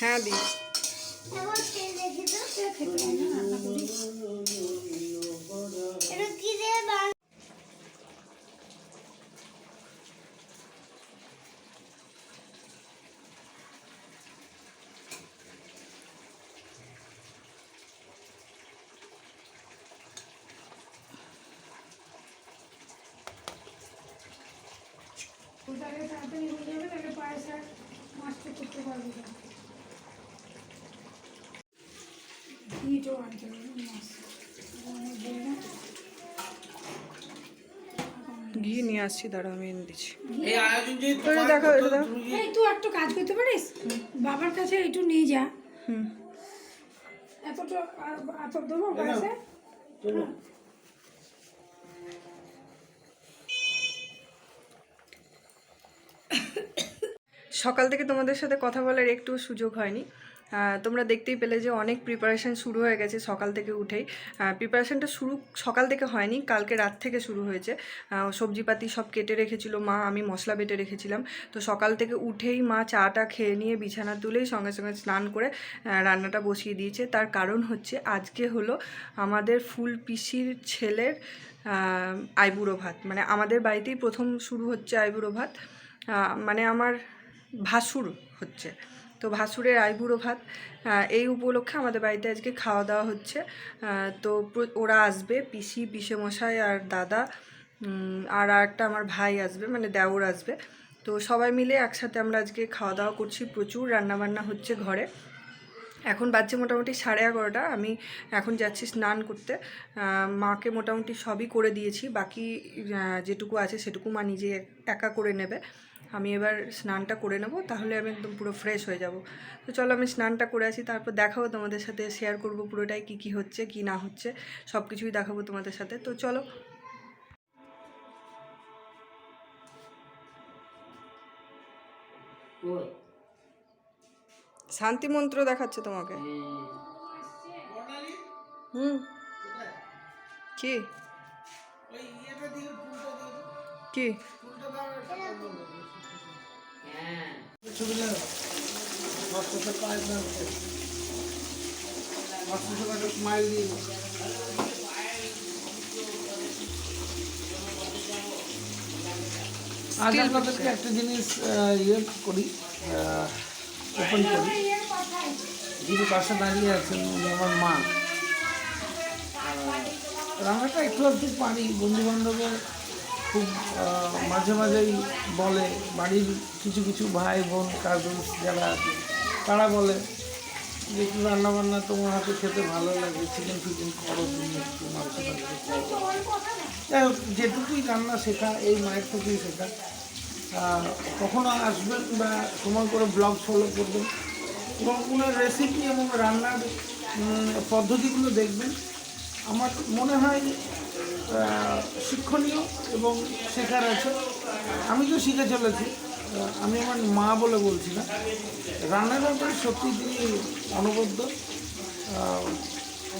হ্যাঁ দি তাড়াতাড়ি হয়ে যাবে, তাহলে পায়েস আর মাছটা করতে পারবো না। ইটও আনতে হবে মাছ ঘি নিয়ে আসছি, দাঁড়া আমি এনে দিচ্ছি। দেখো তুই একটু কাজ করতে পারিস, বাবার কাছে একটু নিয়ে যা। এতটা এত দেবো পায়েসে। সকাল থেকে তোমাদের সাথে কথা বলার একটু সুযোগ হয়নি। তোমরা দেখতেই পেলে যে অনেক প্রিপারেশান শুরু হয়ে গেছে সকাল থেকে উঠেই। প্রিপারেশানটা শুরু সকাল থেকে হয়নি, কালকে রাত থেকে শুরু হয়েছে। সবজিপাতি সব কেটে রেখেছিল মা, আমি মশলা বেটে রেখেছিলাম। তো সকাল থেকে উঠেই মা চাটা খেয়ে নিয়ে বিছানা তুলেই সঙ্গে সঙ্গে স্নান করে রান্নাটা বসিয়ে দিয়েছে। তার কারণ হচ্ছে আজকে হলো আমাদের ফুল পিসির ছেলের আইবুড়ো ভাত, মানে আমাদের বাড়িতেই প্রথম শুরু হচ্ছে আইবুড়ো ভাত। মানে আমার ভাসুর হচ্ছে, তো ভাসুরের আইবুড়ো ভাত, এই উপলক্ষে আমাদের বাড়িতে আজকে খাওয়া দাওয়া হচ্ছে। তো ওরা আসবে, পিসি, পিসেমশাই আর দাদা, আর একটা আমার ভাই আসবে, মানে দেওর আসবে। তো সবাই মিলে একসাথে আমরা আজকে খাওয়া দাওয়া করছি। প্রচুর রান্নাবান্না হচ্ছে ঘরে। এখন বাজছে মোটামুটি 11:30। আমি এখন যাচ্ছি স্নান করতে। মাকে মোটামুটি সবই করে দিয়েছি, বাকি যেটুকু আছে সেটুকু মা নিজে একা করে নেবে। আমি এবার স্নানটা করে নেব, তাহলে আমি একদম পুরো ফ্রেশ হয়ে যাব। তো চলো আমি স্নানটা করে আসি, তারপর দেখাবো তোমাদের সাথে, শেয়ার করব পুরোটাই কী কী হচ্ছে কী না হচ্ছে, সব কিছুই দেখাবো তোমাদের সাথে। তো চলো। শান্তি মন্ত্র দেখাচ্ছে তোমাকে। কি কি আজ আপনাদেরকে একটা জিনিস ইয়ে করি, ওপেন করি। যিনি পাশে দাঁড়িয়ে আছেন উনি আমার মা। রান্নাটা একটু একটু পারি, বন্ধুবান্ধবের খুব মাঝে মাঝেই বলে, বাড়ির কিছু কিছু ভাই বোন কাজিনস যারা আছে তারা বলে যে একটু রান্নাবান্না তোমার হাতে খেতে ভালো লাগে, চিকেন ফিকেন করো, তুমি একটু মাংস করো। যাই হোক, যেটুকুই রান্না শেখা এই মায়ের থেকেই শেখা। কখনো আসবেন বা সময় করে ব্লগ ফলো করবেন এবং ওনার রেসিপি এবং রান্নার পদ্ধতিগুলো দেখবেন। আমার মনে হয় শিক্ষণীয় এবং শেখার আছে। আমি তো শিখে চলেছি, আমি আমার মা বলে বলছি না। রান্নার ব্যাপারে সত্যি তিনি অনবদ্য,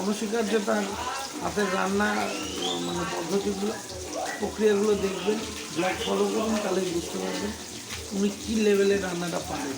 অনস্বীকার্য। তার হাতের রান্না মানে পদ্ধতিগুলো, প্রক্রিয়াগুলো দেখবেন, ব্লগ ফলো করুন, তাহলেই বুঝতে পারবেন উনি কী লেভেলের রান্নাটা পারেন।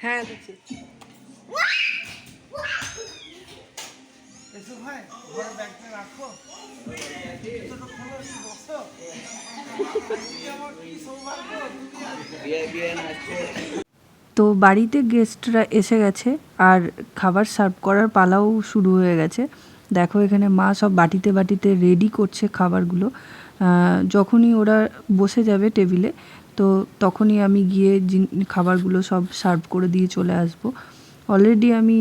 হ্যাঁ দেখছি। তো বাড়িতে গেস্টরা এসে গেছে আর খাবার সার্ভ করার পালাও শুরু হয়ে গেছে। দেখো এখানে মা সব বাটিতে বাটিতে রেডি করছে খাবারগুলো। যখনই ওরা বসে যাবে টেবিলে, তো তখনই আমি গিয়ে খাবারগুলো সব সার্ভ করে দিয়ে চলে আসব। অলরেডি আমি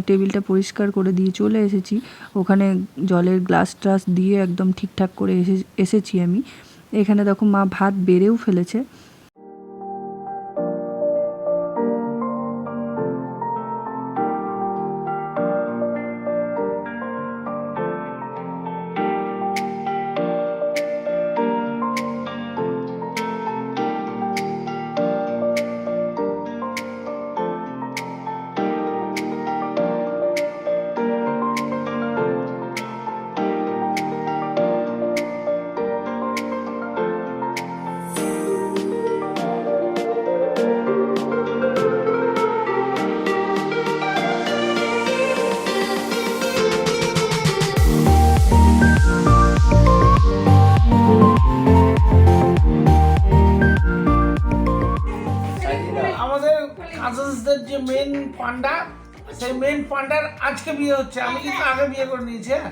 টেবিলটা পরিষ্কার করে দিয়ে চলে এসেছি। ওখানে জলের গ্লাস ট্লাস দিয়ে একদম ঠিকঠাক করে এসেছি আমি। এখানে দেখো মা ভাত বেড়েও ফেলেছে। কাজলসদের যে মেন পান্ডা, সেই মেন পান্ডার আজকে বিয়ে হচ্ছে। আমি কিন্তু আগে বিয়ে করে নিয়েছি, হ্যাঁ।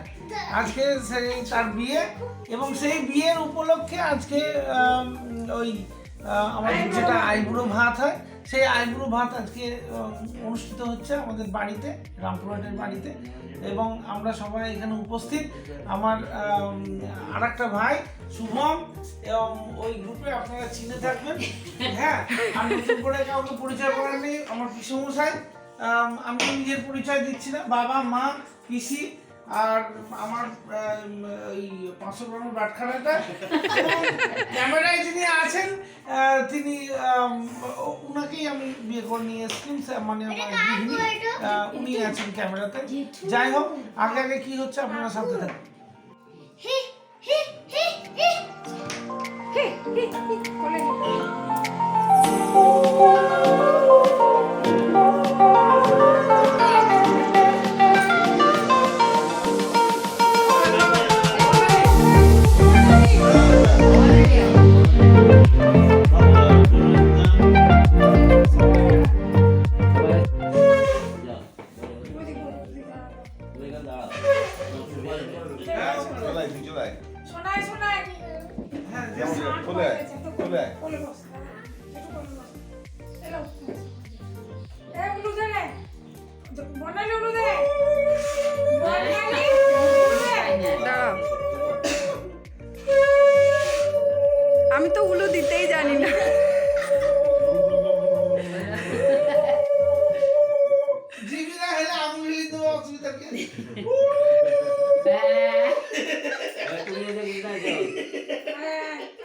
আজকে সেই তার বিয়ে, এবং সেই বিয়ের উপলক্ষে আজকে ওই আমাদের যেটা আইবুড়ো ভাত হয়, সেই আইবুড়ো ভাত আজকে অনুষ্ঠিত হচ্ছে আমাদের বাড়িতে, রামপুরহাটের বাড়িতে। এবং আমরা সবাই এখানে উপস্থিত। আমার আর একটা ভাই শুভম, এবং ওই গ্রুপে আপনারা চিনে থাকবেন, হ্যাঁ। আর নতুন করে কাউকে পরিচয় করার নেই, আমার পিসেমশাই। আমি তো নিজের পরিচয় দিচ্ছি না, বাবা, মা, পিসি, আর আমার ওই 500 গ্রামের বাটখারাটা। ক্যামেরায় যিনি আছেন তিনি, উনাকেই আমি বিয়ে করে নিয়ে এসেছি, মানে আমার গৃহিণী, উনি আছেন ক্যামেরাতে। যাই হোক, আগে আগে কি হচ্ছে আপনারা সাথে থাকুন। শোনায় শোনায় হ্যাঁ, কোলে বস, একটু কোলে বস। এলো এ উলু দে রে, বনালে উলু দে, বনালে উলু দে। দাঁড়াও, আমি তো উলু দিতেই জানি না। জীবিকা হেলে আঙুল হিলি দেবো, অসুবিধা কি?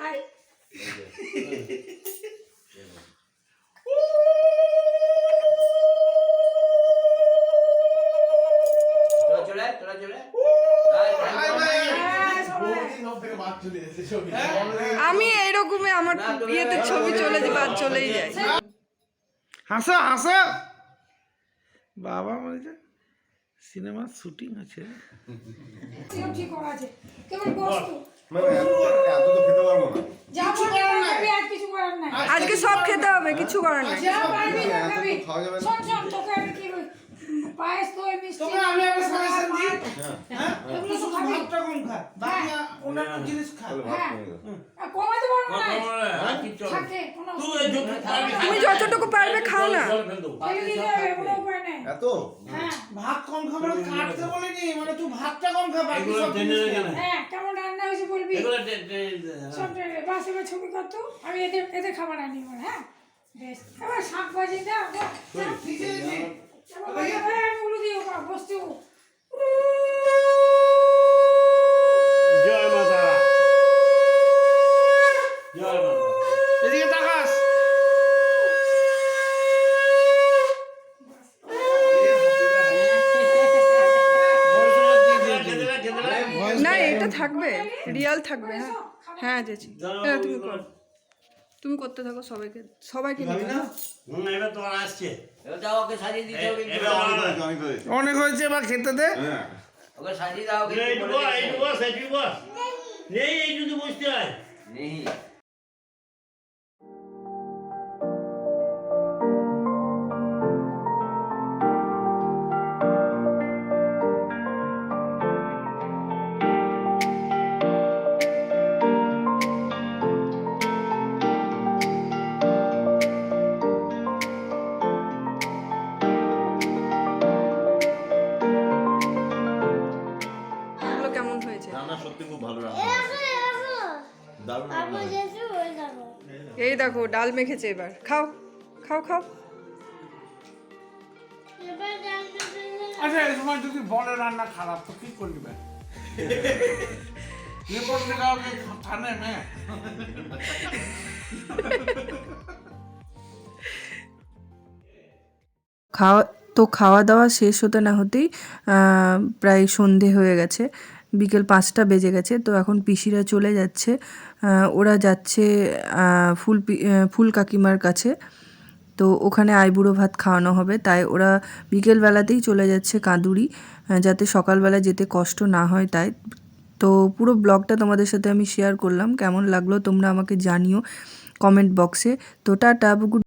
আয় আমি এইরকমই, আমার বিয়েতে ছবি চলেই যায়। হাসো হাসো, বাবা বলছে সিনেমার শুটিং আছে। ঠিক করা আছে, কেবল বস্তু মানে এত তো খেতে পারবো না। যা খাবি আর কিছু করার নাই। আজকে সব খেতে হবে, কিছু করার নেই। যা পারবি না এত খাবি। তো খাওয়া যাবে না। শোন শোন, তোকে আমি কি পায়েস দই মিষ্টি তোকে আমি একটা সাজেশন দিই, হ্যাঁ, এগুলো তো শুধু খাবি। ভাতটা কম খা, বাকি অন্যান্য জিনিস খা। তাহলে ভাত হ্যাঁ। কমে গেল। আর কমাতে পারবো না থাকে কোনো তুমি যতটুকু পারবে খাও না। ফেলে দিতে হবে, কোনো উপায় নেই। এত হ্যাঁ ভাত কম খাবার কাটতে বলিনি, মানে তুই ভাতটা কম খা, বাকি সব জিনিস খা। হ্যাঁ, কেমন রান্না হয়েছে বলবি সব ট্রেনে বাস। এবার ছবি করতো, আমি এদের খাবার আনি এবার। হ্যাঁ বেশ, এবার শাক ভাজি দাও ঠিক আছে, আমি উলু দিও বস্তু। জয় মাতা, জয় মাতা। এদিকে তাকাস। না, এটা থাকবে, রিয়াল থাকবে। হ্যাঁ হ্যাঁ চেয়েছি। হ্যাঁ, তুমি করতে থাকো, সবাইকে নিবে না। এবার তোমার আসছে, ওকে সাজিয়ে দিতে হবে কিন্তু। এবার অনেক হয়েছে। অনেক হয়েছে, বা খেতে দে। হ্যাঁ ওকে সাজিয়ে দাও কিন্তু এইটুকু বলে দিচ্ছে। এইটুকু এইটুকু নেই, এইটুকু বসতে হয়। নেই। এগুলো কেমন হয়েছে? রান্না সত্যি খুব ভালো রান্না হয়েছে। দারুণ রান্না হয়েছে। এই দেখো, ডাল মেখেছে। এবার খাও খাও খাও। আচ্ছা, এই সময় যদি বলে রান্না খারাপ, তো কি করবি ভাই? রিপোর্ট লেখাও কি থানে মে? খাওয়া দাওয়া শেষ হতে না হতেই প্রায় সন্ধে হয়ে গেছে, বিকেল 5টা বেজে গেছে। তো এখন পিসিরা চলে যাচ্ছে, ওরা যাচ্ছে ফুল কাকিমার কাছে। তো ওখানে আইবুড়ো ভাত খাওয়ানো হবে, তাই ওরা বিকেলবেলাতেই চলে যাচ্ছে কাঁদুরি, যাতে সকালবেলা যেতে কষ্ট না হয় তাই। তো পুরো ব্লগটা তোমাদের সাথে আমি শেয়ার করলাম, কেমন লাগলো তোমরা আমাকে জানিও কমেন্ট বক্সে। তো টাটা।